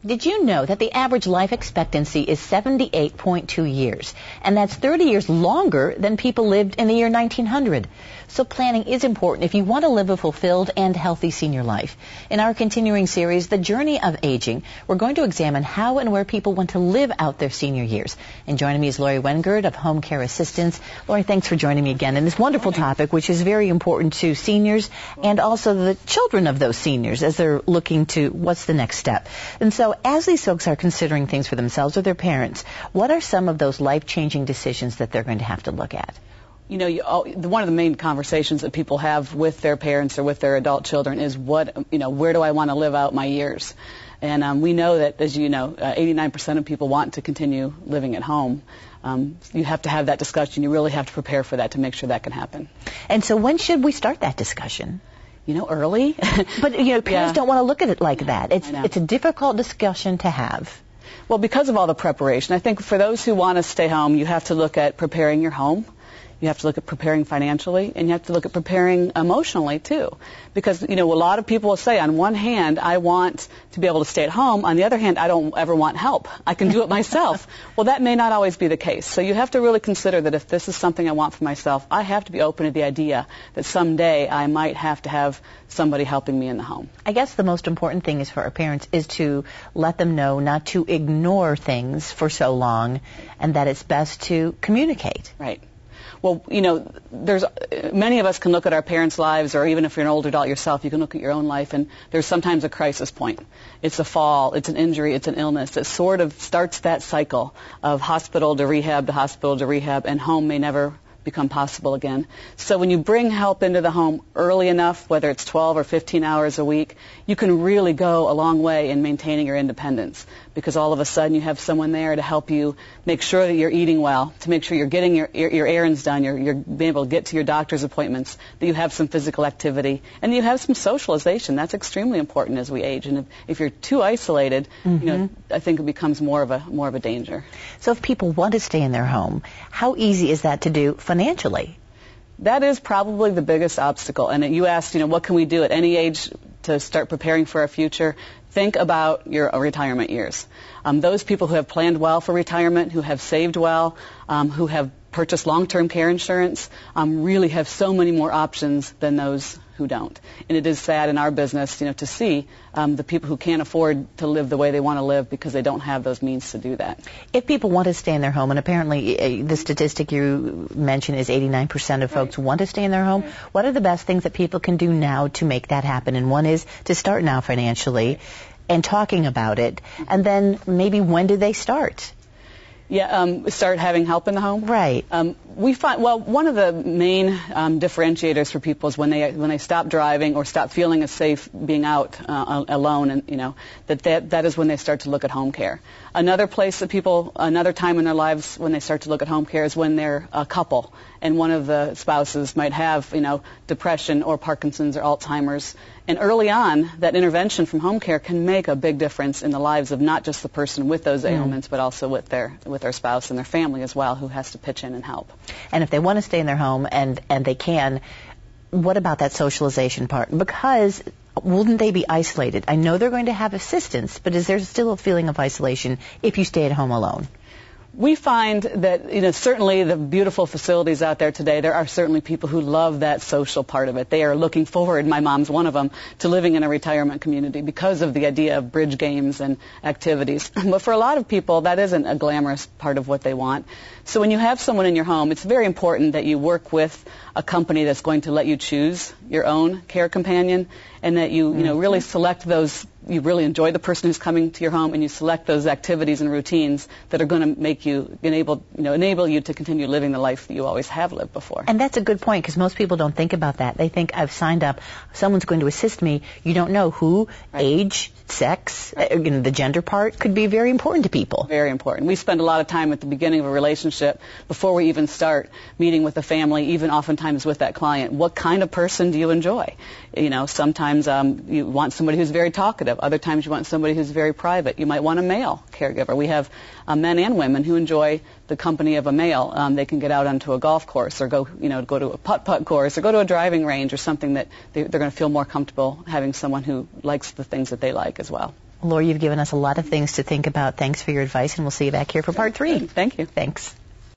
Did you know that the average life expectancy is 78.2 years? And that's 30 years longer than people lived in the year 1900. So planning is important if you want to live a fulfilled and healthy senior life. In our continuing series, The Journey of Aging, we're going to examine how and where people want to live out their senior years. And joining me is Lori Wengerd of Home Care Assistance. Lori, thanks for joining me again in this wonderful topic, which is very important to seniors and also the children of those seniors as they're looking to what's the next step. And so as these folks are considering things for themselves or their parents, what are some of those life-changing decisions that they're going to have to look at? You know, one of the main conversations that people have with their parents or with their adult children is where do I want to live out my years? And we know that, as you know, 89% of people want to continue living at home. You have to have that discussion. You really have to prepare for that to make sure that can happen. And so when should we start that discussion? Early. But, parents don't want to look at it like that. It's a difficult discussion to have. Well, because of all the preparation, I think for those who want to stay home, you have to look at preparing your home. You have to look at preparing financially, and you have to look at preparing emotionally, too. Because, a lot of people will say, on one hand, I want to be able to stay at home. On the other hand, I don't ever want help. I can do it myself. Well, that may not always be the case. So you have to really consider that if this is something I want for myself, I have to be open to the idea that someday I might have to have somebody helping me in the home. I guess the most important thing is for our parents is to let them know not to ignore things for so long and that it's best to communicate. Right. Well, there's many of us can look at our parents' lives, or even if you're an older adult yourself, you can look at your own life, and there's sometimes a crisis point. It's a fall, it's an injury, it's an illness that sort of starts that cycle of hospital to rehab to hospital to rehab, and home may never become possible again. So when you bring help into the home early enough, whether it's 12 or 15 hours a week, you can really go a long way in maintaining your independence, because all of a sudden you have someone there to help you make sure that you're eating well, to make sure you're getting your errands done, you're being able to get to your doctor's appointments, that you have some physical activity, and you have some socialization. That's extremely important as we age. And if you're too isolated, I think it becomes more of a danger. So if people want to stay in their home, how easy is that to do financially? That is probably the biggest obstacle. And you asked, what can we do at any age to start preparing for our future? Think about your retirement years. Those people who have planned well for retirement, who have saved well, who have purchased long-term care insurance, really have so many more options than those who don't. And it is sad in our business, to see the people who can't afford to live the way they want to live because they don't have those means to do that. If people want to stay in their home, and apparently the statistic you mentioned is 89% of folks want to stay in their home, what are the best things that people can do now to make that happen? And one is to start now financially and talking about it. And then maybe when do they start? Yeah, start having help in the home. Right. We find, one of the main differentiators for people is when they stop driving or stop feeling as safe being out alone, and that is when they start to look at home care. Another time in their lives when they start to look at home care is when they're a couple and one of the spouses might have depression or Parkinson's or Alzheimer's. And early on, that intervention from home care can make a big difference in the lives of not just the person with those ailments, but also with their spouse and their family as well, who has to pitch in and help. And if they want to stay in their home and they can, what about that socialization part? Because wouldn't they be isolated? I know they're going to have assistance, but is there still a feeling of isolation if you stay at home alone? We find that, certainly the beautiful facilities out there today, there are certainly people who love that social part of it. They are looking forward, my mom's one of them, to living in a retirement community because of the idea of bridge games and activities. But for a lot of people, that isn't a glamorous part of what they want. So when you have someone in your home, it's very important that you work with a company that's going to let you choose your own care companion, and that you really select those. You really enjoy the person who's coming to your home, and you select those activities and routines that are going to make you enable you to continue living the life that you always have lived before. And that's a good point, because most people don't think about that. They think, I've signed up, someone's going to assist me. You don't know who, age, sex, the gender part could be very important to people. Very important. We spend a lot of time at the beginning of a relationship before we even start meeting with the family, even oftentimes with that client. What kind of person do you enjoy? Sometimes you want somebody who's very talkative. Other times you want somebody who's very private. You might want a male caregiver. We have men and women who enjoy the company of a male. They can get out onto a golf course or go to a putt-putt course or go to a driving range or something that they're going to feel more comfortable having someone who likes the things that they like as well. Lori, you've given us a lot of things to think about. Thanks for your advice, and we'll see you back here for part 3. Thank you. Thanks.